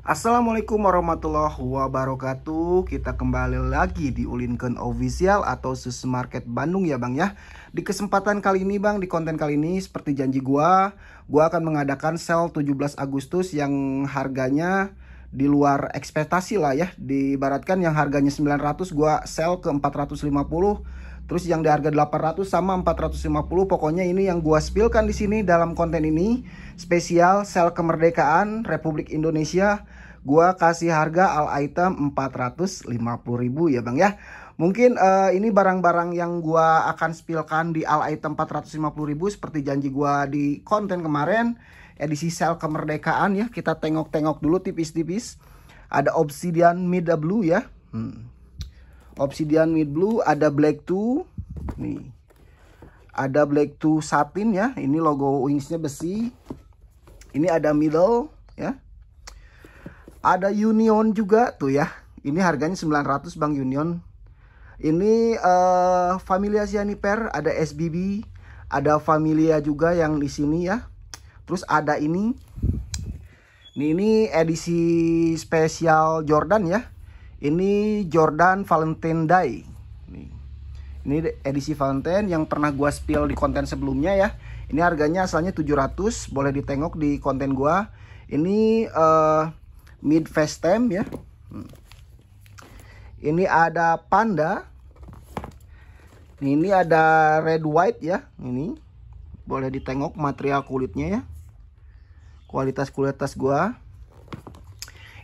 Assalamualaikum warahmatullahi wabarakatuh. Kita kembali lagi di Ulinken Official atau Susmarket Bandung ya Bang ya. Di kesempatan kali ini Bang, di konten kali ini seperti janji gua akan mengadakan sale 17 Agustus yang harganya di luar ekspektasi lah ya. Diibaratkan yang harganya 900 gua sale ke 450. Terus yang di harga 800 sama 450, pokoknya ini yang gua spillkan di sini dalam konten ini spesial sale kemerdekaan Republik Indonesia. Gua kasih harga all item 450.000 ya Bang ya. Mungkin ini barang-barang yang gua akan spillkan di all item 450.000 seperti janji gua di konten kemarin edisi sale kemerdekaan ya. Kita tengok-tengok dulu tipis-tipis. Ada Obsidian Mid Blue ya. Obsidian Mid Blue, ada Black 2 nih, ada Black 2 satin ya, ini logo wingsnya besi. Ini ada middle ya, ada Union juga tuh ya, ini harganya 900 Bang Union. Ini Familia Cyaniper, ada SBB, ada Familia juga yang di sini ya. Terus ada ini edisi spesial Jordan ya. Ini Jordan Valentine Day. Ini edisi Valentine yang pernah gua spill di konten sebelumnya ya. Ini harganya asalnya 700, boleh ditengok di konten gua. Ini mid face stem ya. Ini ada Panda. Ini ada red white ya. Ini boleh ditengok material kulitnya ya. Kualitas gua.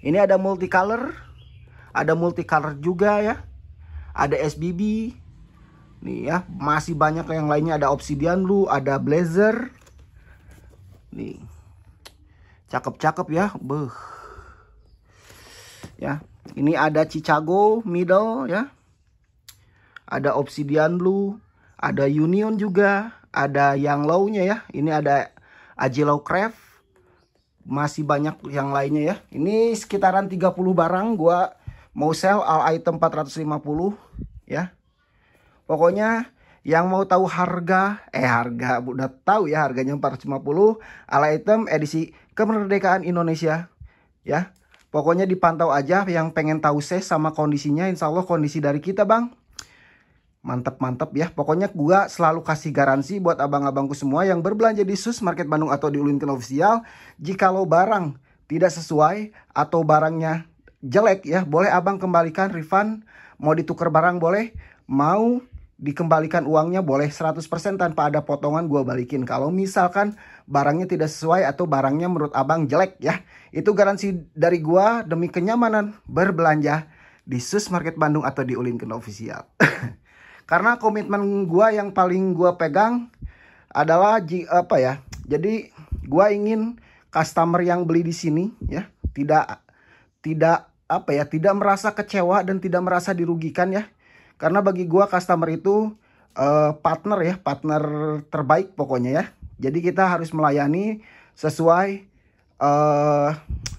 Ini ada multicolor. Ada multicolor juga ya. Ada SBB. Nih ya, masih banyak yang lainnya. Ada Obsidian Blue, ada Blazer. Nih. Cakep-cakep ya. Beuh. Ya, ini ada Chicago Middle ya. Ada Obsidian Blue, ada Union juga, ada yang low-nya ya. Ini ada Agilo Craft. Masih banyak yang lainnya ya. Ini sekitaran 30 barang gua mau sell all item 450 ya. Pokoknya yang mau tahu harga udah tahu ya, harganya 450 all item edisi kemerdekaan Indonesia ya. Pokoknya dipantau aja yang pengen tahu size sama kondisinya. Insya Allah kondisi dari kita Bang mantep ya. Pokoknya gua selalu kasih garansi buat abang-abangku semua yang berbelanja di Susmarket Bandung atau di Ulinken Official. Jikalau barang tidak sesuai atau barangnya jelek ya, boleh abang kembalikan, refund. Mau ditukar barang boleh, mau dikembalikan uangnya boleh, 100% tanpa ada potongan gua balikin. Kalau misalkan barangnya tidak sesuai atau barangnya menurut abang jelek ya. Itu garansi dari gua demi kenyamanan berbelanja di Susmarket Bandung atau di Ulinken Official. Karena komitmen gua yang paling gua pegang adalah jadi gua ingin customer yang beli di sini ya tidak merasa kecewa dan tidak merasa dirugikan ya. Karena bagi gua customer itu partner terbaik pokoknya ya. Jadi kita harus melayani sesuai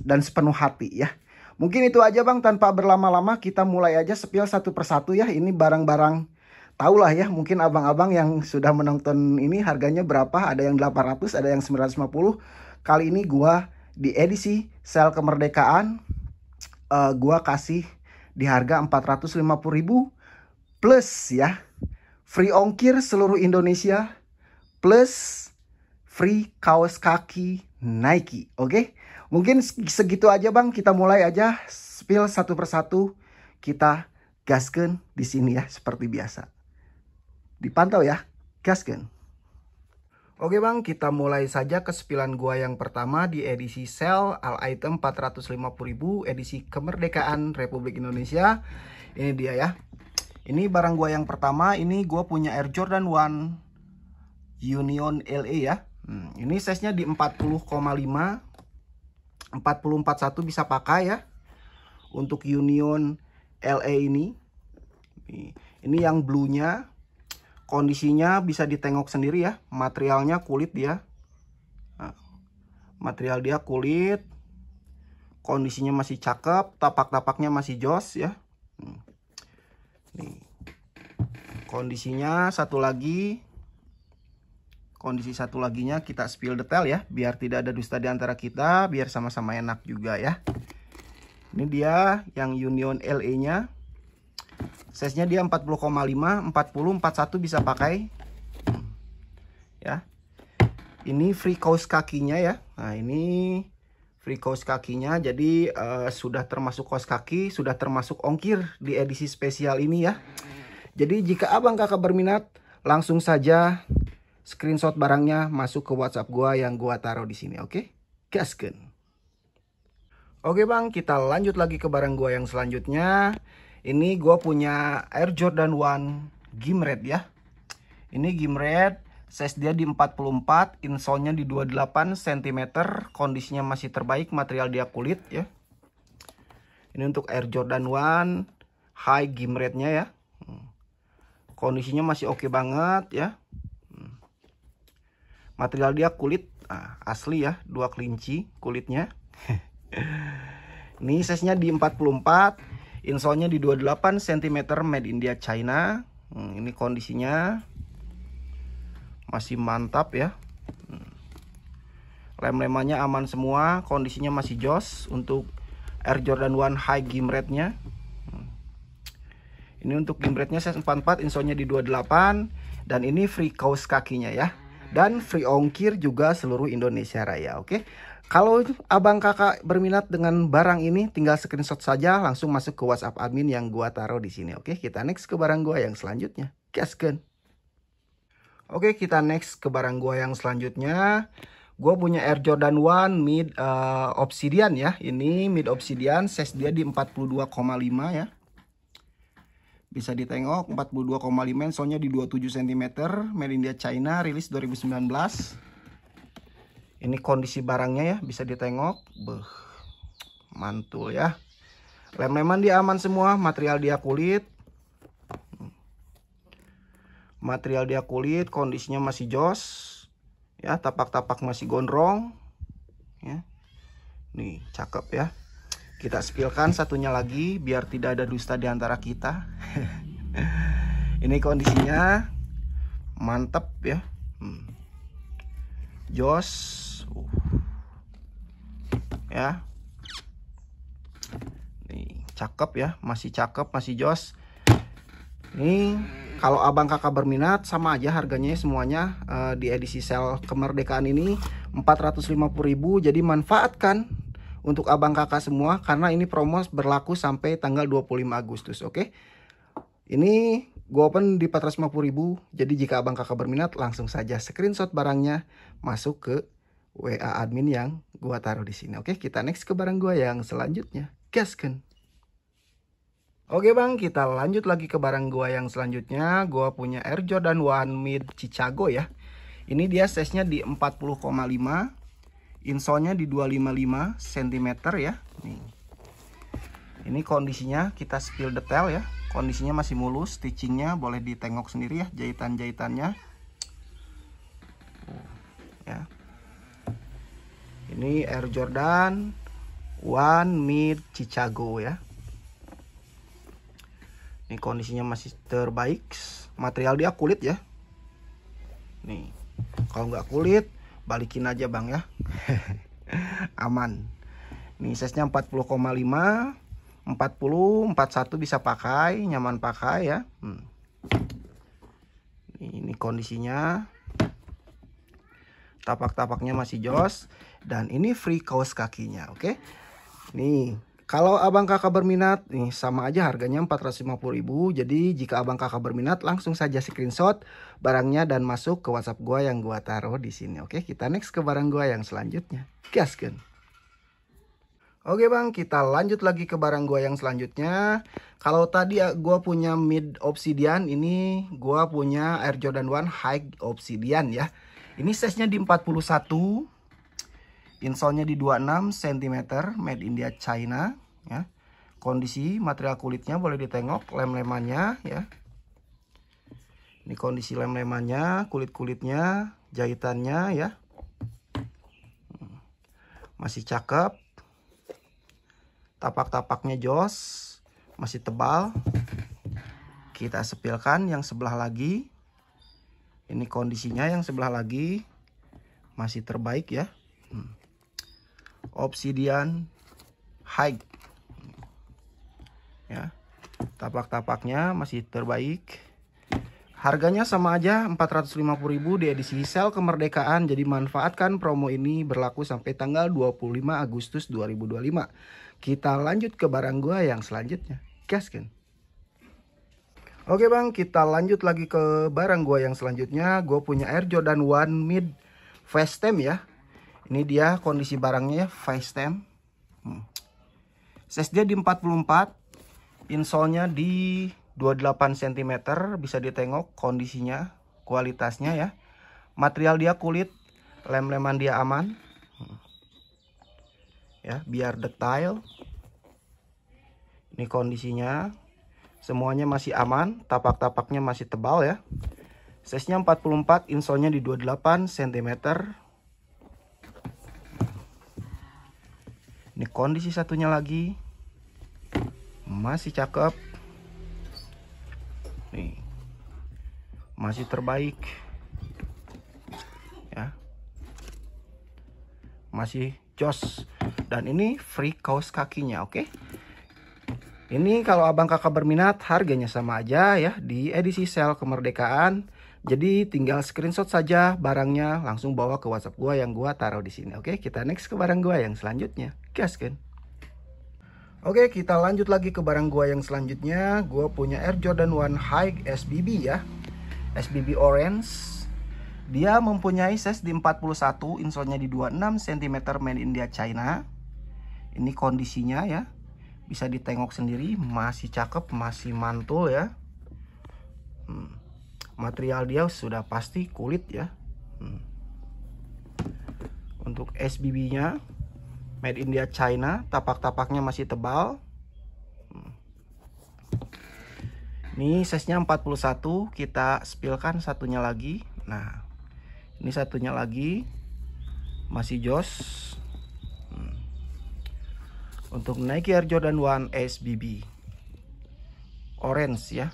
dan sepenuh hati ya. Mungkin itu aja Bang, tanpa berlama-lama kita mulai aja spill satu persatu ya. Ini barang-barang tahulah ya, mungkin abang-abang yang sudah menonton ini harganya berapa, ada yang 800, ada yang 950. Kali ini gua di edisi sale kemerdekaan gua kasih di harga 450.000 plus ya, free ongkir seluruh Indonesia plus free kaos kaki Nike. Oke? Mungkin segitu aja Bang, kita mulai aja spill satu persatu. Kita gaskeun di sini ya seperti biasa. Dipantau ya, gaskeun. Oke Bang, kita mulai saja ke spillan gua yang pertama di edisi sale all item 450.000 edisi kemerdekaan Republik Indonesia. Ini dia ya. Ini barang gua yang pertama, ini gua punya Air Jordan 1 Union LA ya. Ini size-nya di 40,5, 4041 bisa pakai ya. Untuk Union LA ini. Ini yang blue-nya. Kondisinya bisa ditengok sendiri ya, materialnya kulit dia. Nah, material dia kulit. Kondisinya masih cakep, tapak-tapaknya masih jos ya. Nih. Kondisinya kondisi satu laginya kita spill detail ya, biar tidak ada dusta di antara kita, biar sama-sama enak juga ya. Ini dia yang Union LE nya. Size nya dia 40,5, 40, 41 bisa pakai. Ya. Ini free kaos kakinya ya. Nah ini free kaos kakinya. Jadi sudah termasuk kaos kaki, sudah termasuk ongkir di edisi spesial ini ya. Jadi jika abang kakak berminat, langsung saja screenshot barangnya masuk ke WhatsApp gua yang gua taruh di sini, oke? Gaskeun. Oke bang, kita lanjut lagi ke barang gua yang selanjutnya. Ini gua punya Air Jordan 1 Gimred ya. Ini Gimred, size dia di 44, insole-nya di 28 cm, kondisinya masih terbaik, material dia kulit ya. Ini untuk Air Jordan 1 High Gimred-nya ya. Kondisinya masih oke banget ya. Material dia kulit asli ya, 2 kelinci kulitnya. Ini size-nya di 44, insole-nya di 28 cm, made India China. Ini kondisinya masih mantap ya. Lem-lemannya aman semua, kondisinya masih jos untuk Air Jordan 1 High Gimred-nya. Ini untuk Gimred-nya size 44, insole-nya di 28, dan ini free kaos kakinya ya. Dan free ongkir juga seluruh Indonesia Raya, oke? Kalau abang kakak berminat dengan barang ini, tinggal screenshot saja, langsung masuk ke WhatsApp admin yang gua taruh di sini, oke? Kita next ke barang gua yang selanjutnya. Gaskeun. Oke, kita next ke barang gua yang selanjutnya. Gua punya Air Jordan 1 Mid Obsidian ya. Ini Mid Obsidian, size dia di 42,5 ya. Bisa ditengok 42,5, insole-nya di 27 cm, made India China, rilis 2019. Ini kondisi barangnya ya, bisa ditengok. Beuh, mantul ya. Lem-leman dia aman semua, material dia kulit. Material dia kulit, kondisinya masih jos. Ya, tapak-tapak masih gondrong. Ya. Nih, cakep ya. Kita spillkan satunya lagi biar tidak ada dusta di antara kita. Ini kondisinya mantap ya. Jos. Ya. Nih, cakep ya, masih cakep, masih jos. Nih, kalau abang kakak berminat sama aja harganya semuanya di edisi sale kemerdekaan ini 450.000. Jadi manfaatkan untuk abang kakak semua karena ini promo berlaku sampai tanggal 25 Agustus, oke? Ini gue open di 450.000. Jadi jika abang kakak berminat langsung saja screenshot barangnya masuk ke WA admin yang gue taruh di sini, oke? Kita next ke barang gue yang selanjutnya. Gaskeun. Oke bang, kita lanjut lagi ke barang gue yang selanjutnya. Gue punya Air Jordan 1 Mid Chicago ya. Ini dia size-nya di 40,5. Insole-nya di 255 cm ya. Nih. Ini kondisinya kita spill detail ya. Kondisinya masih mulus, stitchingnya boleh ditengok sendiri ya, jahitan-jahitannya. Ya. Ini Air Jordan 1 Mid Chicago ya. Ini kondisinya masih terbaik. Material dia kulit ya. Nih. Kalau nggak kulit, balikin aja bang ya. Aman. Ini size-nya 40,5, 40, 41 bisa pakai, nyaman pakai ya. Ini kondisinya. Tapak-tapaknya masih jos, dan ini free kaos kakinya, oke? Nih, kalau abang kakak berminat, nih sama aja harganya 450.000. Jadi jika abang kakak berminat langsung saja screenshot barangnya dan masuk ke WhatsApp gua yang gua taruh di sini. Oke, kita next ke barang gua yang selanjutnya. Gaskeun. Oke bang, kita lanjut lagi ke barang gua yang selanjutnya. Kalau tadi gua punya Mid Obsidian, ini gua punya Air Jordan 1 High Obsidian ya. Ini size-nya di 41. Insole-nya di 26 cm, made India China ya. Kondisi material kulitnya boleh ditengok, lem-lemannya ya. Ini kondisi lem-lemannya, kulit-kulitnya, jahitannya ya. Masih cakep. Tapak-tapaknya jos, masih tebal. Kita sepilkan yang sebelah lagi. Ini kondisinya yang sebelah lagi masih terbaik ya. Obsidian High. Tapak-tapaknya masih terbaik. Harganya sama aja 450.000 di edisi sel kemerdekaan. Jadi manfaatkan promo ini, berlaku sampai tanggal 25 Agustus 2025. Kita lanjut ke barang gua yang selanjutnya. Gaskan. Oke bang, kita lanjut lagi ke barang gua yang selanjutnya. Gua punya Air Jordan 1 Mid Facetime ya. Ini dia kondisi barangnya ya, Facetime. Size dia di 44, insole-nya di 28 cm, bisa ditengok kondisinya, kualitasnya ya. Material dia kulit, lem-leman dia aman. Ya, biar detail. Ini kondisinya. Semuanya masih aman, tapak-tapaknya masih tebal ya. Size-nya 44, insole-nya di 28 cm. Ini kondisi satunya lagi. Masih cakep. Nih, masih terbaik ya, masih jos. Dan ini free kaos kakinya. Oke, ini kalau abang kakak berminat, harganya sama aja ya di edisi sel kemerdekaan. Jadi tinggal screenshot saja barangnya, langsung bawa ke WhatsApp gua yang gua taruh di sini. Oke, kita next ke barang gua yang selanjutnya. Gaskan. Oke, kita lanjut lagi ke barang gua yang selanjutnya. Gua punya Air Jordan 1 High SBB ya. SBB Orange. Dia mempunyai size di 41, insole-nya di 26 cm, made in India China. Ini kondisinya ya. Bisa ditengok sendiri, masih cakep, masih mantul ya. Material dia sudah pasti kulit ya. Untuk SBB-nya made in India China, tapak-tapaknya masih tebal. Ini size-nya 41, kita spillkan satunya lagi. Nah, ini satunya lagi masih jos. Untuk Nike Air Jordan 1 SBB Orange ya.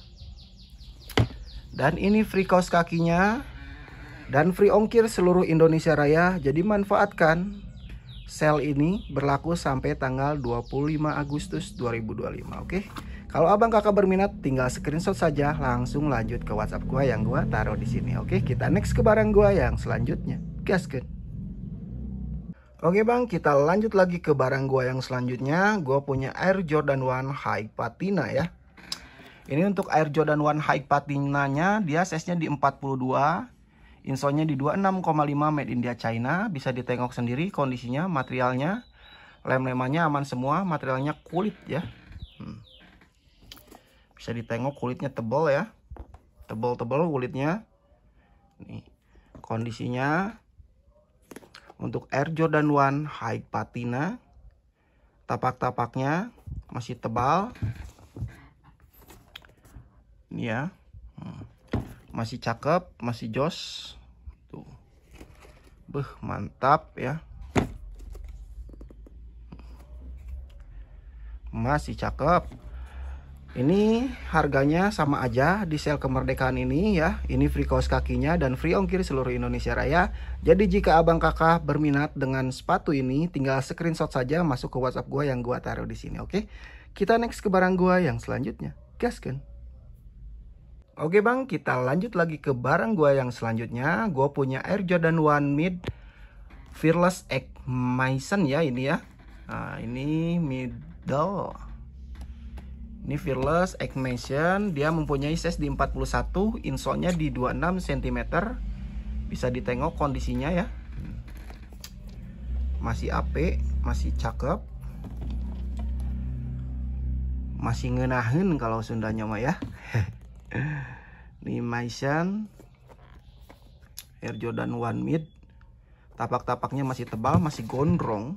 Dan ini free kaos kakinya dan free ongkir seluruh Indonesia Raya. Jadi manfaatkan sel ini, berlaku sampai tanggal 25 Agustus 2025. Oke. Kalau abang kakak berminat, tinggal screenshot saja, langsung lanjut ke WhatsApp gua yang gua taruh di sini. Oke, kita next ke barang gua yang selanjutnya. Gaskan. Oke bang, kita lanjut lagi ke barang gua yang selanjutnya. Gua punya Air Jordan 1 High Patina ya. Ini untuk Air Jordan 1 High Patinanya, dia size-nya di 42. Insole-nya di 26,5, made in India China. Bisa ditengok sendiri kondisinya, materialnya, lem-lemannya aman semua. Materialnya kulit ya. Bisa ditengok kulitnya tebal ya. Tebal-tebal kulitnya. Nih, kondisinya. Untuk Air Jordan 1 High Patina, tapak-tapaknya masih tebal. Ini ya. Masih cakep, masih jos. Tuh. Mantap ya. Masih cakep. Ini harganya sama aja di sel kemerdekaan ini ya. Ini free kaos kakinya dan free ongkir seluruh Indonesia Raya. Jadi jika abang kakak berminat dengan sepatu ini, tinggal screenshot saja masuk ke WhatsApp gua yang gua taruh di sini. Oke. Kita next ke barang gua yang selanjutnya. Gaskan. Oke bang, kita lanjut lagi ke barang gua yang selanjutnya. Gua punya Air Jordan 1 Mid Fearless Egg Mason ya ini ya. Nah, ini middle. Ini Fearless Egg Mason. Dia mempunyai size di 41, insole-nya di 26 cm. Bisa ditengok kondisinya ya. Masih AP, masih cakep. Masih ngenahin kalau Sundanya mah ya. Ini Mason Air Jordan 1 Mid. Tapak-tapaknya masih tebal, masih gondrong.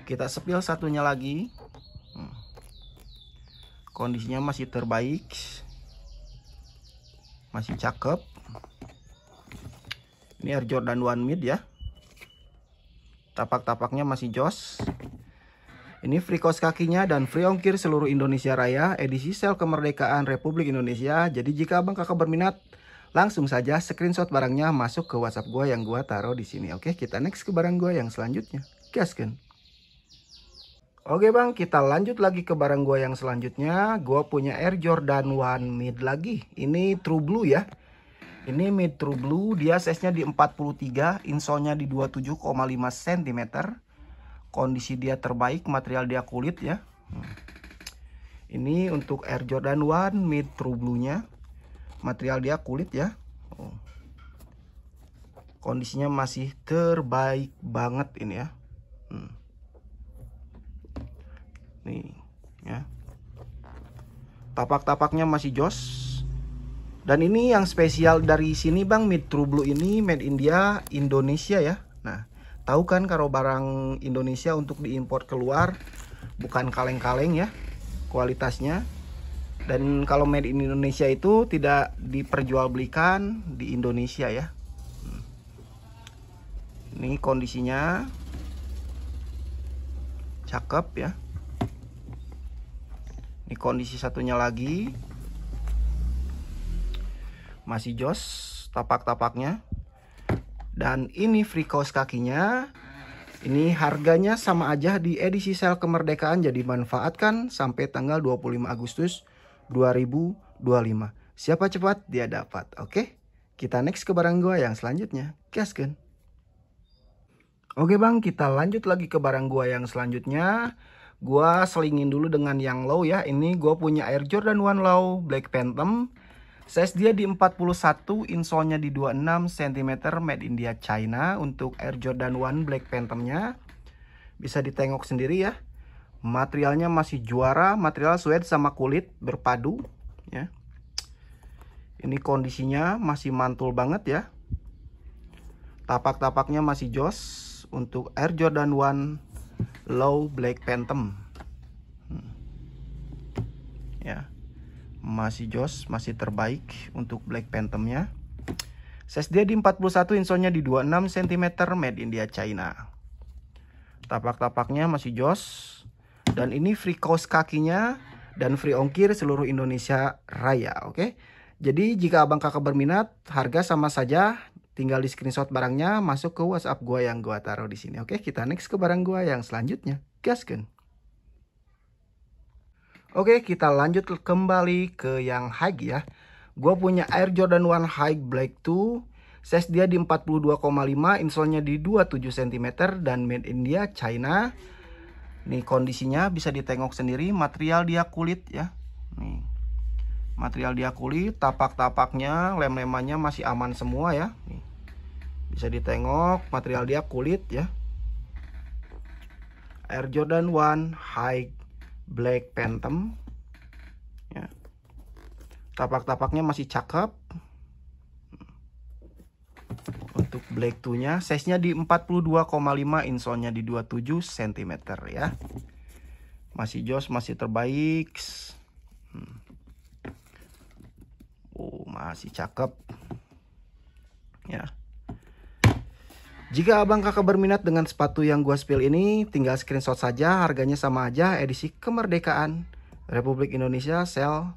Kita spill satunya lagi. Kondisinya masih terbaik, masih cakep. Ini Air Jordan 1 Mid ya. Tapak-tapaknya masih jos. Ini free kaos kakinya dan free ongkir seluruh Indonesia Raya, edisi sel kemerdekaan Republik Indonesia. Jadi jika abang kakak berminat, langsung saja screenshot barangnya masuk ke WhatsApp gua yang gua taruh di sini. Oke, kita next ke barang gua yang selanjutnya. Gaskan. Oke bang, kita lanjut lagi ke barang gua yang selanjutnya. Gua punya Air Jordan 1 Mid lagi. Ini True Blue ya. Ini Mid True Blue, dia size-nya di 43, insole-nya di 27,5 cm. Kondisi dia terbaik, material dia kulit ya. Ini untuk Air Jordan 1 Mid True Blue-nya. Material dia kulit ya. Kondisinya masih terbaik banget ini ya. Nih ya. Tapak-tapaknya masih jos. Dan ini yang spesial dari sini bang, Mid True Blue ini made India Indonesia ya. Nah, tahu kan kalau barang Indonesia untuk diimpor keluar bukan kaleng-kaleng ya kualitasnya. Dan kalau made in Indonesia itu tidak diperjualbelikan di Indonesia ya. Ini kondisinya cakep ya. Ini kondisi satunya lagi. Masih jos tapak-tapaknya. Dan ini free kaos kakinya. Ini harganya sama aja di edisi sale kemerdekaan. Jadi manfaatkan sampai tanggal 25 Agustus 2025. Siapa cepat dia dapat. Oke, kita next ke barang gua yang selanjutnya. Gaskan. Oke bang, kita lanjut lagi ke barang gua yang selanjutnya. Gua selingin dulu dengan yang low ya. Ini gua punya Air Jordan 1 Low Black Phantom. Size dia di 41, insole-nya di 26 cm, made India China. Untuk Air Jordan 1 Black Phantom-nya bisa ditengok sendiri ya. Materialnya masih juara, material suede sama kulit berpadu ya. Ini kondisinya masih mantul banget ya. Tapak-tapaknya masih jos untuk Air Jordan 1 Low Black Phantom. Ya. Masih jos, masih terbaik untuk Black Phantom-nya. Size dia di 41, insole-nya di 26 cm, made India China. Tapak-tapaknya masih jos. Dan ini free kaos kakinya dan free ongkir seluruh Indonesia Raya, oke? Jadi jika abang kakak berminat, harga sama saja. Tinggal di screenshot barangnya, masuk ke WhatsApp gua yang gua taruh di sini. Oke, kita next ke barang gua yang selanjutnya. Gaskan. Oke, kita lanjut kembali ke yang high ya. Gua punya Air Jordan 1 High Black 2. Size dia di 42,5, insole-nya di 27 cm dan made India China. Nih kondisinya bisa ditengok sendiri, material dia kulit ya. Nih. Material dia kulit, tapak-tapaknya, lem-lemannya masih aman semua ya. Nih. Bisa ditengok, material dia kulit ya. Air Jordan 1 High Black Phantom ya. Tapak-tapaknya masih cakep. Untuk Black 2 nya size nya di 42,5, insole-nya di 27 cm ya. Masih jos, masih terbaik. Masih cakep ya. Jika abang kakak berminat dengan sepatu yang gua spill ini, tinggal screenshot saja. Harganya sama aja, edisi kemerdekaan Republik Indonesia, sale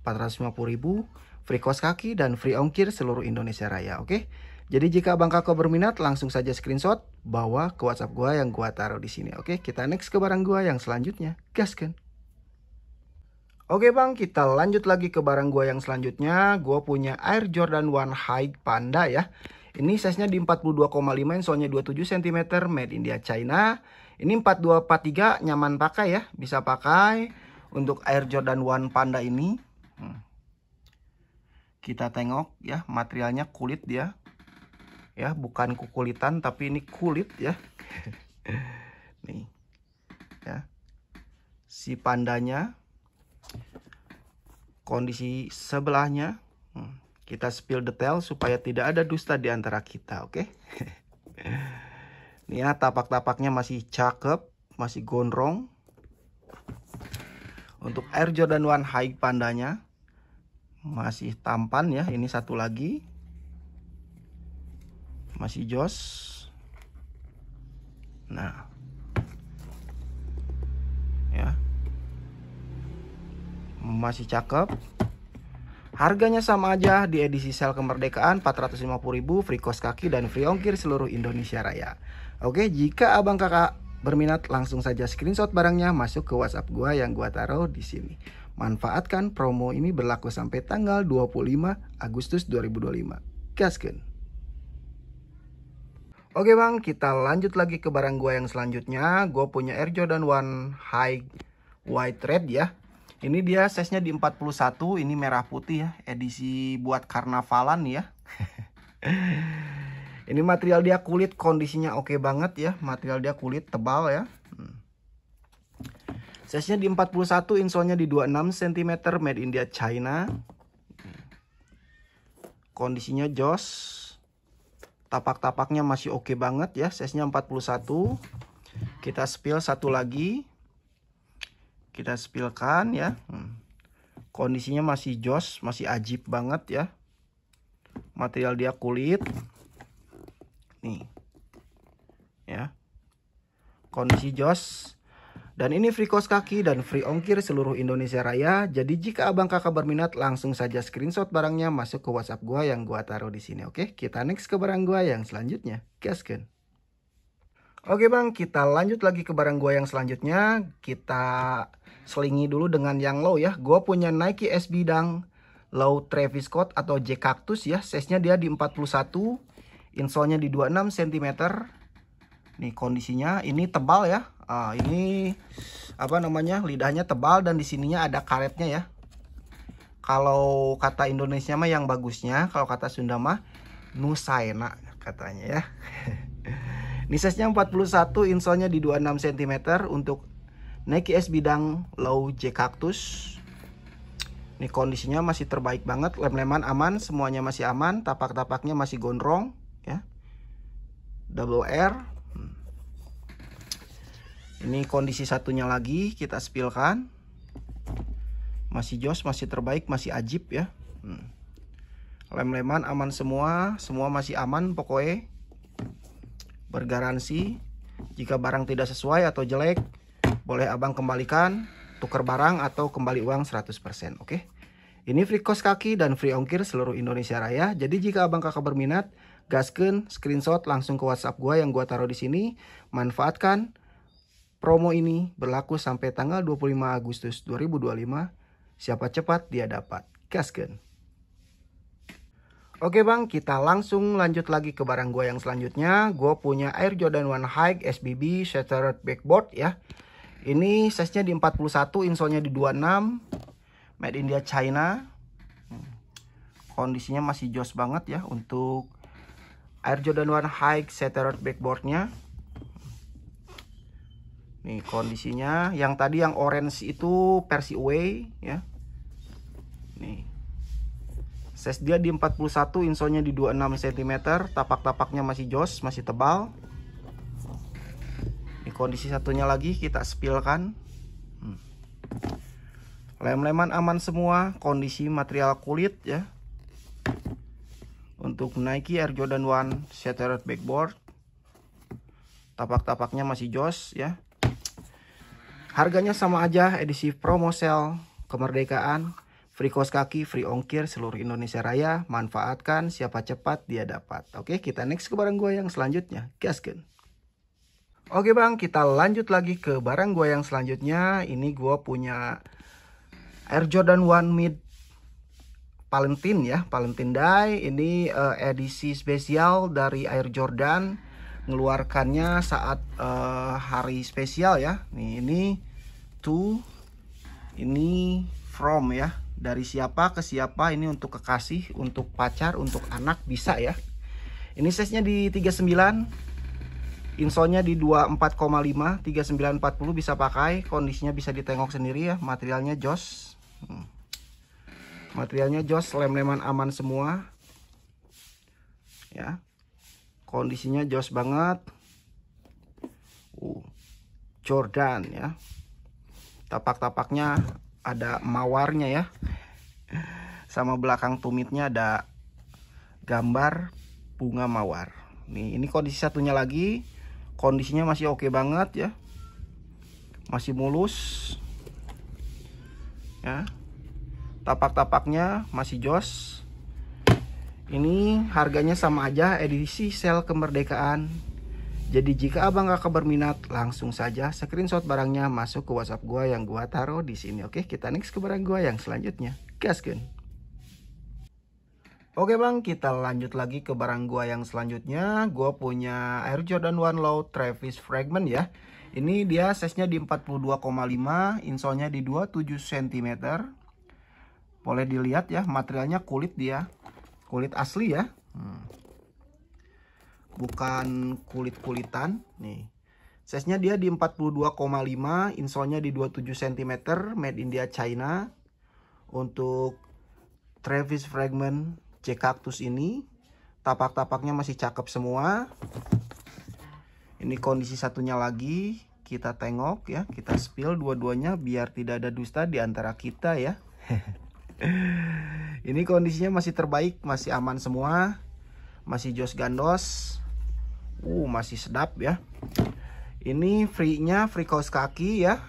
450.000, free kaos kaki dan free ongkir seluruh Indonesia Raya. Oke, jadi jika abang kakak berminat, langsung saja screenshot, bawa ke WhatsApp gua yang gua taruh di sini. Oke, kita next ke barang gua yang selanjutnya. Gaskan. Oke bang, kita lanjut lagi ke barang gua yang selanjutnya. Gua punya Air Jordan 1 High Panda ya. Ini size-nya di 42,5, insole-nya 27 cm, made India China. Ini 4243, nyaman pakai ya, bisa pakai untuk Air Jordan 1 Panda ini. Kita tengok ya, materialnya kulit dia. Ya, bukan kukulitan tapi ini kulit ya. Nih. Ya. Si pandanya, kondisi sebelahnya, kita spill detail supaya tidak ada dusta di antara kita, oke? Nih ya, tapak-tapaknya masih cakep, masih gondrong. Untuk Air Jordan 1 High Pandanya masih tampan ya. Ini satu lagi, masih jos. Nah, ya, masih cakep. Harganya sama aja di edisi sale kemerdekaan 450.000, free kaos kaki dan free ongkir seluruh Indonesia Raya. Oke, jika abang kakak berminat langsung saja screenshot barangnya masuk ke WhatsApp gua yang gua taruh di sini. Manfaatkan promo ini berlaku sampai tanggal 25 Agustus 2025. Gaskeun. Oke bang, kita lanjut lagi ke barang gua yang selanjutnya. Gua punya Air Jordan 1 High White Red ya. Ini dia size-nya di 41, ini merah putih ya, edisi buat karnavalan ya. Ini material dia kulit, kondisinya oke banget ya. Material dia kulit tebal ya. Size-nya di 41, insole-nya di 26 cm, made in China. Kondisinya jos. Tapak-tapaknya masih oke banget ya. Size-nya 41. Kita spill satu lagi. Kita spillkan ya. Kondisinya masih jos, masih ajib banget ya. Material dia kulit. Nih. Ya. Kondisi jos. Dan ini free cost kaki dan free ongkir seluruh Indonesia Raya. Jadi jika abang kakak berminat langsung saja screenshot barangnya masuk ke WhatsApp gua yang gua taruh di sini. Oke, kita next ke barang gua yang selanjutnya. Gaskeun. Oke bang, kita lanjut lagi ke barang gua yang selanjutnya. Kita selingi dulu dengan yang low ya. Gua punya Nike SB Dunk Low Travis Scott atau J Cactus ya. Size-nya dia di 41. Insole-nya di 26 cm. Nih kondisinya, ini tebal ya. Ini apa namanya? Lidahnya tebal dan di sininya ada karetnya ya. Kalau kata Indonesia mah yang bagusnya, kalau kata Sunda mah nusaena katanya ya. Ini size-nya 41, insole-nya di 26 cm untuk Nike SB Dunk Low J Cactus. Ini kondisinya masih terbaik banget, lem-leman aman, semuanya masih aman, tapak-tapaknya masih gondrong ya. Double R. Ini kondisi satunya lagi, kita spillkan. Masih jos, masih terbaik, masih ajib ya. Lem-leman aman semua, semua masih aman pokoknya. Bergaransi, jika barang tidak sesuai atau jelek, boleh abang kembalikan, tukar barang atau kembali uang 100%, oke? Ini free cost kaki dan free ongkir seluruh Indonesia Raya. Jadi jika abang kakak berminat, gaskeun, screenshot langsung ke WhatsApp gua yang gua taruh di sini. Manfaatkan promo ini berlaku sampai tanggal 25 Agustus 2025. Siapa cepat dia dapat. Gaskeun. Oke bang, kita langsung lanjut lagi ke barang gue yang selanjutnya. Gue punya Air Jordan 1 High SBB Shattered Backboard ya. Ini size-nya di 41, insole-nya di 26. Made in China. Kondisinya masih jos banget ya untuk Air Jordan 1 High Shattered Backboard-nya. Nih kondisinya, yang tadi yang orange itu versi away ya. Nih. Size dia di 41, insole-nya di 26 cm, tapak-tapaknya masih jos, masih tebal. Ini kondisi satunya lagi, kita spillkan. Lem-leman aman semua, kondisi material kulit ya. Untuk Nike Air Jordan 1 Shattered Backboard. Tapak-tapaknya masih jos ya. Harganya sama aja, edisi promo sale kemerdekaan. Free cost kaki, free ongkir seluruh Indonesia Raya. Manfaatkan, siapa cepat dia dapat. Oke, kita next ke barang gue yang selanjutnya. Gaskeun. Oke bang, kita lanjut lagi ke barang gue yang selanjutnya. Ini gue punya Air Jordan 1 Mid Valentine ya, Valentine Day. Ini edisi spesial dari Air Jordan. Ngeluarkannya saat hari spesial ya. Nih, ini to, ini from ya. Dari siapa ke siapa, ini untuk kekasih, untuk pacar, untuk anak bisa ya. Ini size-nya di 39. Insole-nya di 24,5, 3940 bisa pakai. Kondisinya bisa ditengok sendiri ya, materialnya jos. Materialnya jos, lem-leman aman semua. Ya. Kondisinya jos banget. Jordan ya. Tapak-tapaknya ada mawarnya ya. Sama belakang tumitnya ada gambar bunga mawar. Nih, ini kondisi satunya lagi. Kondisinya masih oke banget ya. Masih mulus. Ya. Tapak-tapaknya masih jos. Ini harganya sama aja, edisi sale kemerdekaan. Jadi jika abang kakak berminat, langsung saja screenshot barangnya masuk ke WhatsApp gua yang gua taruh di sini. Oke, kita next ke barang gua yang selanjutnya. Gaskeun. Oke bang, kita lanjut lagi ke barang gua yang selanjutnya. Gua punya Air Jordan 1 Low Travis Fragment ya. Ini dia size-nya di 42,5, insolnya di 27 cm. Boleh dilihat ya, materialnya kulit dia. Kulit asli ya. Bukan kulit-kulitan nih. Size-nya dia di 42,5, insolnya di 27 cm, made India China. Untuk Travis Fragment C Cactus ini, tapak-tapaknya masih cakep semua. Ini kondisi satunya lagi, kita tengok ya, kita spill dua-duanya biar tidak ada dusta di antara kita ya. Ini kondisinya masih terbaik, masih aman semua, masih jos gandos. Masih sedap ya. Ini free-nya free kaos kaki ya,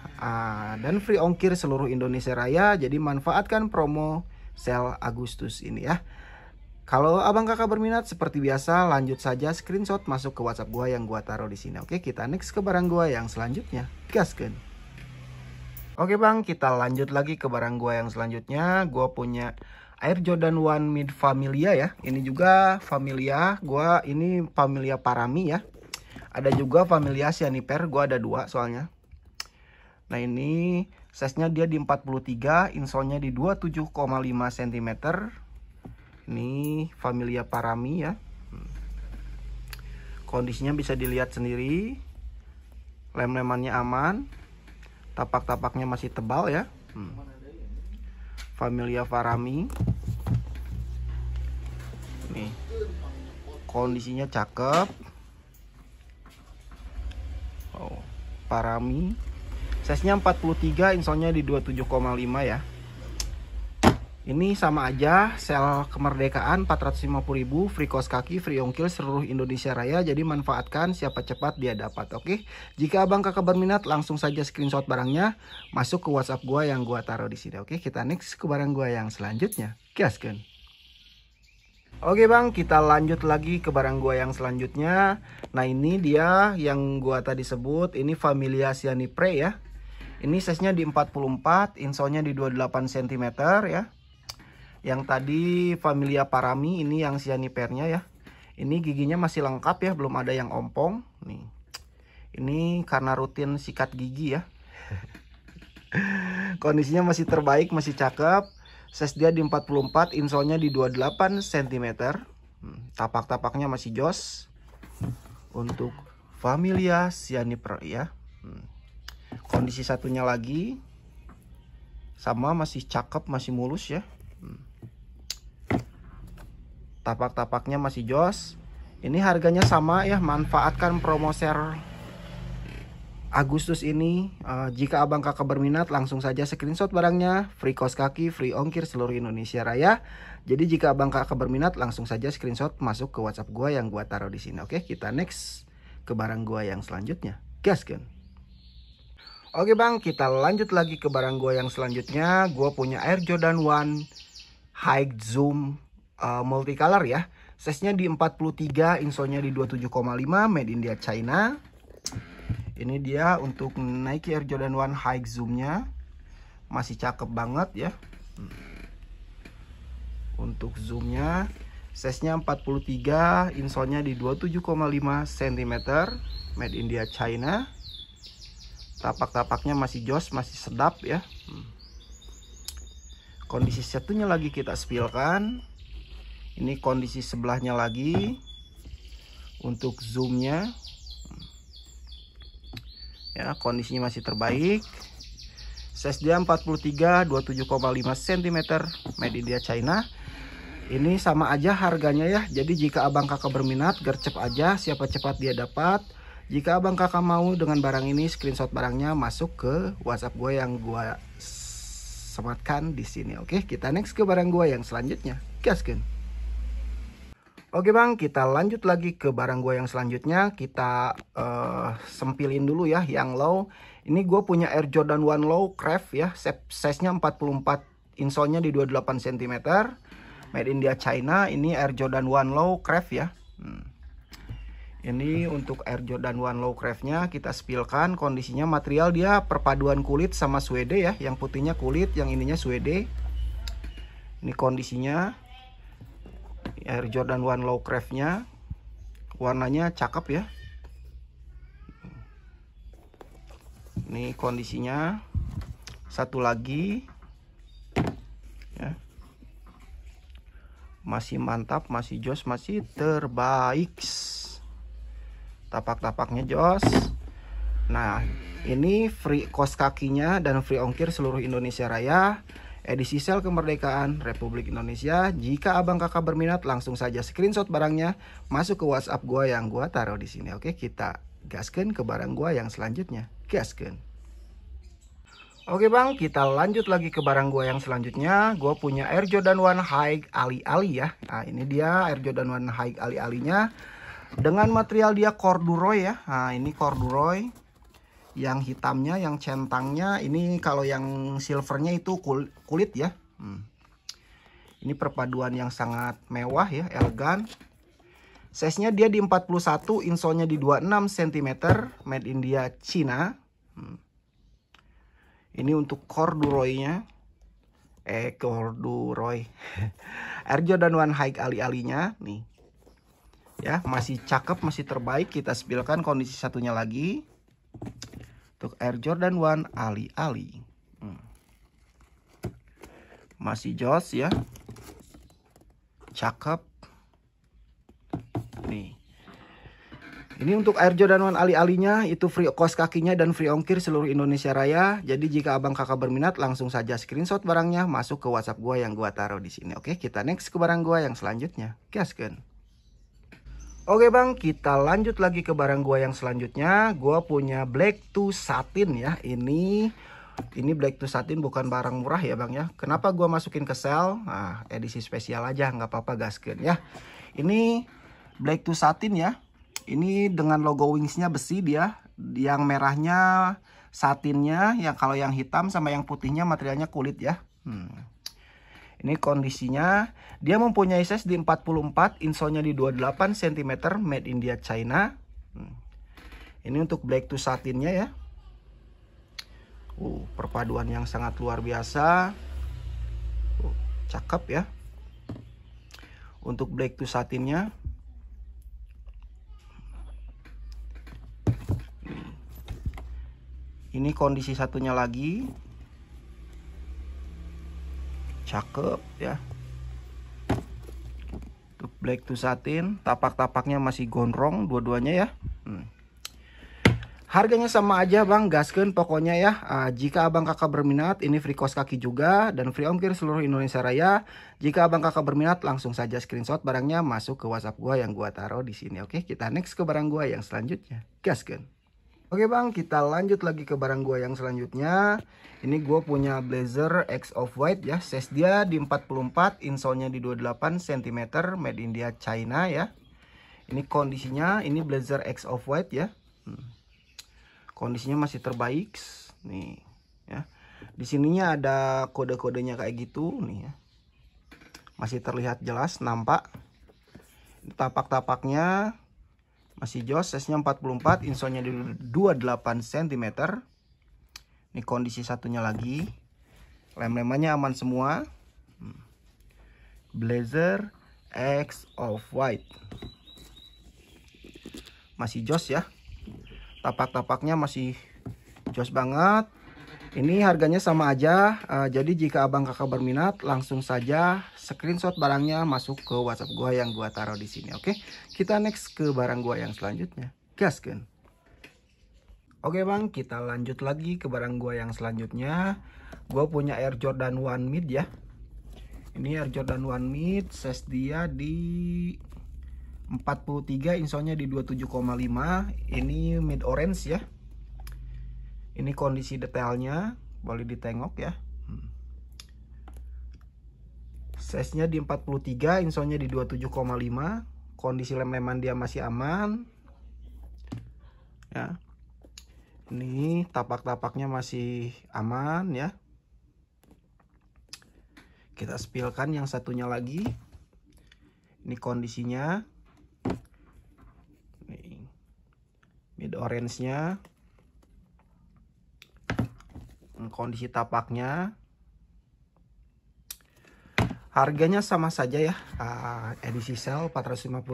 dan free ongkir seluruh Indonesia Raya. Jadi manfaatkan promo sale Agustus ini ya. Kalau abang kakak berminat seperti biasa, lanjut saja screenshot masuk ke WhatsApp gua yang gua taruh di sini. Oke, kita next ke barang gua yang selanjutnya. Gaskeun. Oke bang, kita lanjut lagi ke barang gua yang selanjutnya. Gua punya Air Jordan 1 Mid Familia ya. Ini juga Familia. Gua ini Familia Parami ya. Ada juga Familia Cyaniper. Gua ada dua soalnya. Nah ini size-nya dia di 43. Insolnya di 27,5 cm. Ini Familia Parami ya. Kondisinya bisa dilihat sendiri. Lem-lemannya aman. Tapak-tapaknya masih tebal ya. Familia Parami. Nih, kondisinya cakep. Parami. Size-nya 43, insolnya di 27,5 ya. Ini sama aja, sel kemerdekaan 450.000, free kaos kaki, free ongkir seluruh Indonesia Raya. Jadi manfaatkan, siapa cepat dia dapat. Oke. Jika abang kakak berminat, langsung saja screenshot barangnya masuk ke WhatsApp gua yang gua taruh di sini. Oke, kita next ke barang gua yang selanjutnya. Gaskeun. Oke bang, kita lanjut lagi ke barang gua yang selanjutnya. Nah ini dia yang gua tadi sebut, ini Familia Cyaniper ya. Ini size-nya di 44, insolnya di 28 cm ya. Yang tadi Familia Parami, ini yang Cyanipernya ya. Ini giginya masih lengkap ya, belum ada yang ompong. Nih, ini karena rutin sikat gigi ya. Kondisinya masih terbaik, masih cakep. Size dia di 44, insolnya di 28 cm. Tapak-tapaknya masih jos. Untuk Familia Cyaniper ya. Kondisi satunya lagi sama, masih cakep, masih mulus ya. Tapak-tapaknya masih jos. Ini harganya sama ya, manfaatkan promo share Agustus ini. Jika abang kakak berminat, langsung saja screenshot barangnya, free kaos kaki, free ongkir seluruh Indonesia Raya. Jadi jika abang kakak berminat, langsung saja screenshot masuk ke WhatsApp gua yang gua taruh di sini. Oke, kita next ke barang gua yang selanjutnya. Gaskeun. Oke bang, kita lanjut lagi ke barang gua yang selanjutnya. Gua punya Air Jordan 1 High Zoom multicolor ya. Size-nya di 43, insolnya di 27,5, made India China. Ini dia untuk Nike Air Jordan 1 High Zoom-nya. Masih cakep banget ya. Untuk zoomnya, size-nya 43, insolnya di 27,5 cm, made India China. Tapak-tapaknya masih jos, masih sedap ya. Kondisi satunya lagi kita spillkan. Ini kondisi sebelahnya lagi. Untuk zoomnya ya, kondisinya masih terbaik. Size dia 43, 27,5 cm, made India China. Ini sama aja harganya ya. Jadi jika abang kakak berminat, gercep aja, siapa cepat dia dapat. Jika abang kakak mau dengan barang ini, screenshot barangnya masuk ke WhatsApp gue yang gue sematkan di sini. Oke, kita next ke barang gue yang selanjutnya. Gaskeun. Oke bang, kita lanjut lagi ke barang gue yang selanjutnya. Kita sempilin dulu ya yang low. Ini gue punya Air Jordan 1 Low Craft ya. Size-nya 44, insolnya di 28 cm, made India China. Ini Air Jordan 1 Low Craft ya. Ini untuk Air Jordan 1 Low Craft-nya kita spillkan. Kondisinya material dia perpaduan kulit sama suede ya. Yang putihnya kulit, yang ininya suede. Ini kondisinya Air Jordan 1 Low Craft-nya. Warnanya cakep ya. Ini kondisinya. Satu lagi ya. Masih mantap, masih jos, masih terbaik. Tapak-tapaknya jos. Nah, ini free kos kakinya dan free ongkir seluruh Indonesia Raya. Edisi sel kemerdekaan Republik Indonesia. Jika abang kakak berminat, langsung saja screenshot barangnya masuk ke WhatsApp gua yang gua taruh di sini. Oke, kita gaskan ke barang gua yang selanjutnya. Gaskan. Oke bang, kita lanjut lagi ke barang gua yang selanjutnya. Gua punya Air Jordan 1 High Ali-Ali ya. Nah, ini dia Air Jordan 1 High Ali-alinya. Dengan material dia corduroy ya. Nah, ini corduroy. Yang hitamnya, yang centangnya, ini kalau yang silvernya itu kulit ya. Ini perpaduan yang sangat mewah ya, elegan. Size-nya dia di 41, insole-nya di 26 cm, made in India, Cina. Ini untuk corduroy-nya. Corduroy. Air Jordan 1 High Ali-alinya nih. Ya, masih cakep, masih terbaik. Kita spillkan kondisi satunya lagi. Untuk Air Jordan 1 Ali-Ali. Masih jos ya. Cakep. Nih. Ini untuk Air Jordan 1 Ali-alinya. Itu free kos kakinya dan free ongkir seluruh Indonesia Raya. Jadi jika abang kakak berminat, langsung saja screenshot barangnya masuk ke WhatsApp gua yang gua taruh di sini. Oke, kita next ke barang gua yang selanjutnya. Gaskan. Oke bang, kita lanjut lagi ke barang gua yang selanjutnya. Gua punya Black to Satin ya. Ini Black to Satin bukan barang murah ya bang ya. Kenapa gua masukin ke sel? Nah, edisi spesial aja, nggak apa-apa gaskeun ya. Ini Black to Satin ya. Ini dengan logo Wingsnya besi dia. Yang merahnya satinnya, yang kalau yang hitam sama yang putihnya materialnya kulit ya. Ini kondisinya, dia mempunyai size di 44, insole-nya di 28 cm, made in India, China. Ini untuk Black to Satinnya ya. Perpaduan yang sangat luar biasa. Cakep ya. Untuk Black to Satinnya. Ini kondisi satunya lagi. Cakep ya. Untuk Black to Satin, tapak-tapaknya masih gondrong dua-duanya ya. Harganya sama aja bang, gaskeun pokoknya ya. Jika abang kakak berminat, ini free kos kaki juga dan free ongkir seluruh Indonesia Raya. Jika abang kakak berminat, langsung saja screenshot barangnya masuk ke WhatsApp gua yang gua taruh di sini. Oke, kita next ke barang gua yang selanjutnya. Gaskeun. Oke bang, kita lanjut lagi ke barang gua yang selanjutnya. Ini gua punya Blazer X Off-White ya. Size dia di 44, insole-nya di 28 cm, made in India, China ya. Ini kondisinya, ini Blazer X Off-White ya. Kondisinya masih terbaik nih ya. Di sininya ada kode-kodenya kayak gitu nih ya. Masih terlihat jelas, nampak. Tapak-tapaknya masih jos, size-nya 44, insole-nya di 28 cm. Ini kondisi satunya lagi. Lem-lemannya aman semua. Blazer X Off-White. Masih jos ya. Tapak-tapaknya masih jos banget. Ini harganya sama aja. Jadi jika abang kakak berminat, langsung saja screenshot barangnya masuk ke WhatsApp gua yang gua taruh di sini. Oke, kita next ke barang gua yang selanjutnya. Gaskeun. Oke bang, kita lanjut lagi ke barang gua yang selanjutnya. Gua punya Air Jordan 1 Mid ya. Ini Air Jordan 1 Mid, size dia di 43, insole-nya di 27,5. Ini mid orange ya. Ini kondisi detailnya, boleh ditengok ya. Size-nya di 43, insole-nya di 27,5. Kondisi lem-leman dia masih aman. Ya. Ini tapak-tapaknya masih aman ya. Kita spillkan yang satunya lagi. Ini kondisinya. Nih. Mid orange-nya. Kondisi tapaknya. Harganya sama saja ya, edisi sale 450.000,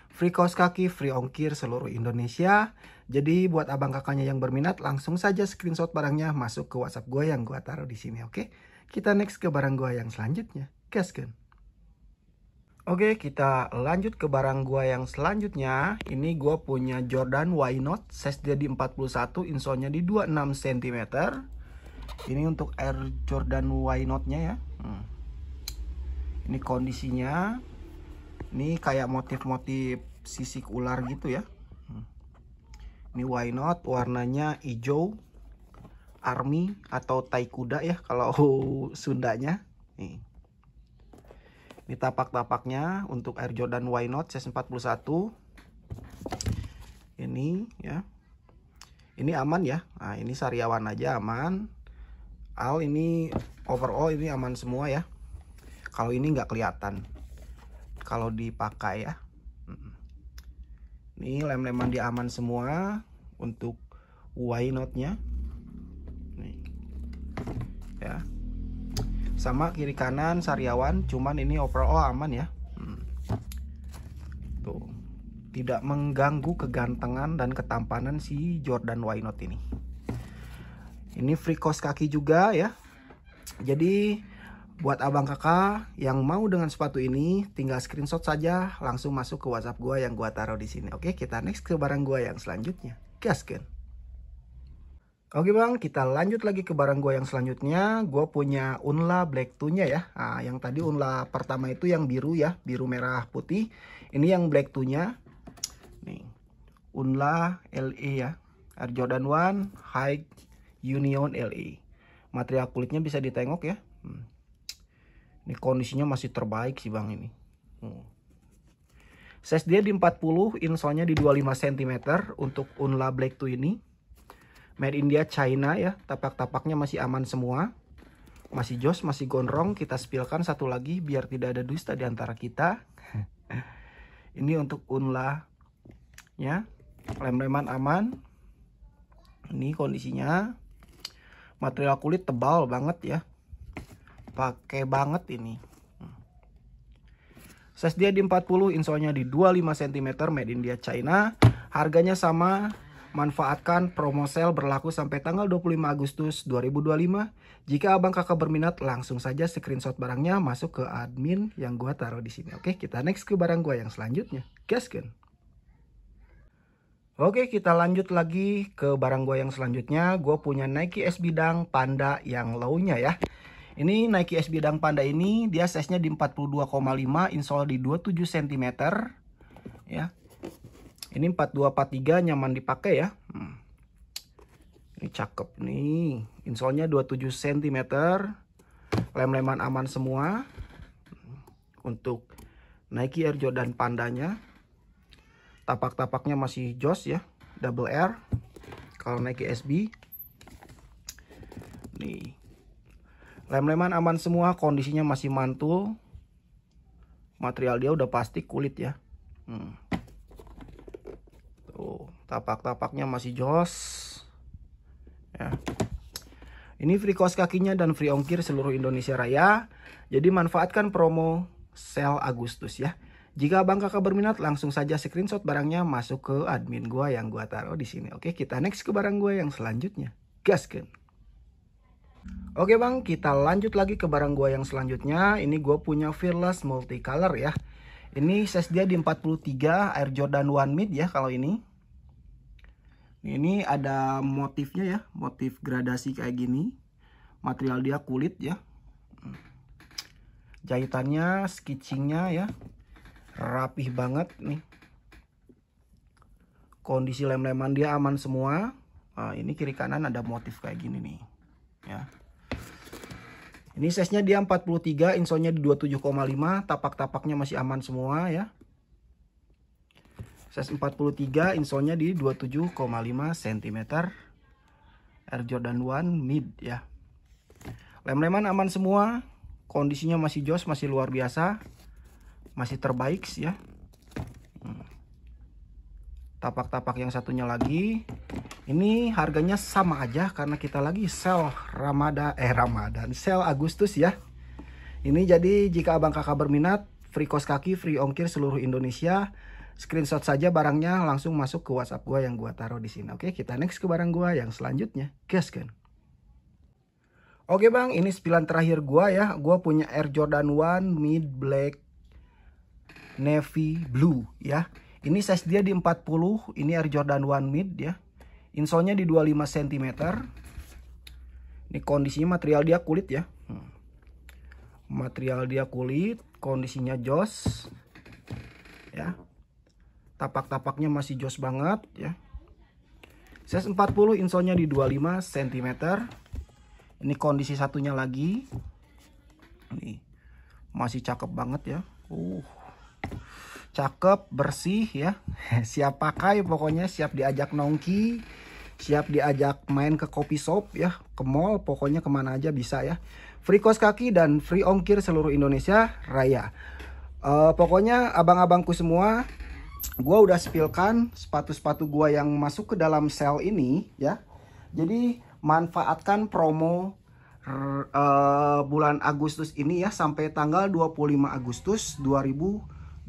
free kaos kaki, free ongkir seluruh Indonesia. Jadi buat abang kakaknya yang berminat langsung saja screenshot barangnya masuk ke WhatsApp gue yang gue taruh di sini, oke? Kita next ke barang gue yang selanjutnya, gaskan. Oke, kita lanjut ke barang gue yang selanjutnya. Ini gue punya Jordan Why Not, size dia di 41, insolnya di 26 cm. Ini untuk Air Jordan Why Not-nya ya. Ini kondisinya, ini kayak motif-motif sisik ular gitu ya. Ini Why Not, warnanya hijau army atau tai kuda ya kalau Sundanya. Ini tapak-tapaknya untuk Air Jordan Why Not size 41. Ini ya. Ini aman ya. Nah, ini sariawan aja aman. Ini overall ini aman semua ya. Kalau ini nggak kelihatan kalau dipakai ya. Ini lem-leman dia aman semua untuk Why Not-nya. Nih. Ya. Sama kiri kanan sariawan, cuman ini overall aman ya. Tuh. Tidak mengganggu kegantengan dan ketampanan si Jordan Why Not ini. Ini free kaos kaki juga ya. Jadi buat abang kakak yang mau dengan sepatu ini, tinggal screenshot saja, langsung masuk ke WhatsApp gua yang gua taruh di sini. Oke, kita next ke barang gua yang selanjutnya. Gaskan. Oke bang, kita lanjut lagi ke barang gua yang selanjutnya. Gua punya Unla Black 2-nya ya. Nah, yang tadi Unla pertama itu yang biru ya, biru merah putih. Ini yang Black 2-nya. Nih, Unla LE ya. Air Jordan 1 High Union LE. Material kulitnya bisa ditengok ya. Ini kondisinya masih terbaik sih bang ini. Size dia di 40, insolnya di 25 cm untuk Unla Black 2 ini. Made India China ya, tapak-tapaknya masih aman semua. Masih jos, masih gondrong. Kita spillkan satu lagi biar tidak ada dusta di antara kita. Ini untuk Unla ya. Lem-leman aman. Ini kondisinya. Material kulit tebal banget ya. Pakai banget ini. Size dia di 40, insolnya di 25 cm, Made India China. Harganya sama. Manfaatkan promo sale berlaku sampai tanggal 25 Agustus 2025. Jika abang kakak berminat, langsung saja screenshot barangnya masuk ke admin yang gua taruh di sini. Oke, kita next ke barang gua yang selanjutnya. Gaskan. Oke, kita lanjut lagi ke barang gua yang selanjutnya. Gua punya Nike SB Dunk Panda yang low-nya ya. Ini Nike SB Dunk Panda ini dia size-nya di 42,5, insole di 27 cm ya. Ini 4243 nyaman dipakai ya. Ini cakep nih. Insolnya 27 cm. Lem-leman aman semua. Untuk Nike Air Jordan Pandanya. Tapak-tapaknya masih jos ya. Double R. Kalau Nike SB. Nih. Lem-leman aman semua, kondisinya masih mantul. Material dia udah pasti kulit ya. Tuh, tapak-tapaknya masih jos. Ya. Ini free kaos kakinya dan free ongkir seluruh Indonesia Raya. Jadi manfaatkan promo sale Agustus ya. Jika abang kakak berminat, langsung saja screenshot barangnya masuk ke admin gua yang gua taruh di sini. Oke, kita next ke barang gua yang selanjutnya. Gaskan. Oke bang, kita lanjut lagi ke barang gua yang selanjutnya. Ini gua punya Fearless Multicolor ya. Ini size dia di 43, Air Jordan 1 Mid ya kalau ini. Ini ada motifnya ya, motif gradasi kayak gini. Material dia kulit ya. Jahitannya, sketchingnya ya, rapih banget nih. Kondisi lem-leman dia aman semua. Nah, ini kiri kanan ada motif kayak gini nih ya. Ini size-nya dia 43, insolnya di 27,5, tapak-tapaknya masih aman semua ya. Size 43, insolnya di 27,5 cm. Air Jordan 1 Mid ya. Lem-leman aman semua, kondisinya masih jos, masih luar biasa. Masih terbaik sih ya. tapak-tapak yang satunya lagi. Ini harganya sama aja karena kita lagi sale Ramadan, sale Agustus ya. Ini jadi jika abang kakak berminat, free kos kaki, free ongkir seluruh Indonesia. Screenshot saja barangnya, langsung masuk ke WhatsApp gua yang gua taruh di sini. Oke, kita next ke barang gua yang selanjutnya. Gaskan. Oke bang, ini spilan terakhir gua ya. Gua punya Air Jordan 1 Mid Black Navy Blue ya. Ini size dia di 40, ini Air Jordan 1 Mid ya. Insolnya di 25 cm. Ini kondisinya material dia kulit ya. Material dia kulit, kondisinya jos. Ya. Tapak-tapaknya masih jos banget ya. Size 40, insolnya di 25 cm. Ini kondisi satunya lagi. Nih. Masih cakep banget ya. Cakep, bersih ya. Siap pakai pokoknya, siap diajak nongki, siap diajak main ke kopi shop ya, ke mall, pokoknya kemana aja bisa ya. Free kos kaki dan free ongkir seluruh Indonesia Raya. Pokoknya abang-abangku semua, gua udah spillkan sepatu-sepatu gua yang masuk ke dalam sale ini ya. Jadi manfaatkan promo bulan Agustus ini ya, sampai tanggal 25 Agustus 2025.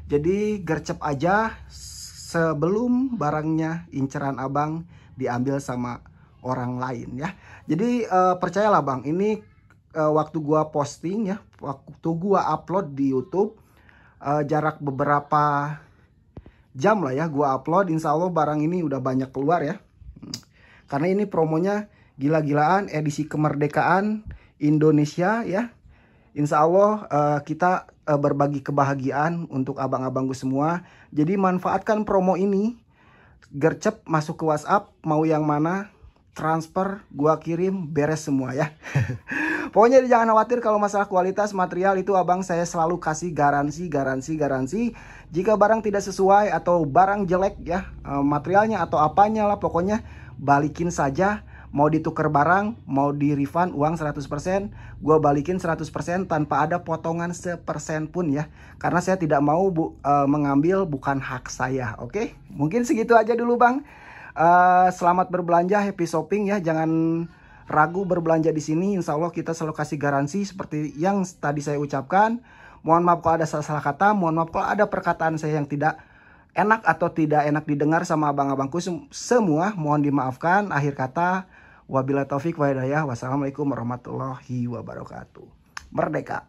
Jadi gercep aja sebelum barangnya inceran abang diambil sama orang lain ya. Jadi percayalah bang, ini waktu gua posting ya, waktu gua upload di YouTube, jarak beberapa jam lah ya gua upload, insya Allah barang ini udah banyak keluar ya. Karena ini promonya gila-gilaan, edisi kemerdekaan Indonesia ya. Insya Allah kita berbagi kebahagiaan untuk abang-abangku semua. Jadi manfaatkan promo ini, gercep masuk ke WhatsApp, mau yang mana transfer, gua kirim, beres semua ya. Pokoknya jangan khawatir kalau masalah kualitas material itu abang saya selalu kasih garansi. Jika barang tidak sesuai atau barang jelek ya, materialnya atau apanya lah, pokoknya balikin saja. Mau ditukar barang, mau di refund uang 100%, gue balikin 100% tanpa ada potongan sepersen pun ya. Karena saya tidak mau mengambil bukan hak saya, oke? Mungkin segitu aja dulu bang. Selamat berbelanja, happy shopping ya. Jangan ragu berbelanja di sini. Insya Allah kita selalu kasih garansi seperti yang tadi saya ucapkan. Mohon maaf kalau ada salah kata, mohon maaf kalau ada perkataan saya yang tidak enak atau tidak enak didengar sama abang-abangku semua. Mohon dimaafkan. Akhir kata, wabillahi taufik wa hidayah. Wassalamualaikum warahmatullahi wabarakatuh. Merdeka.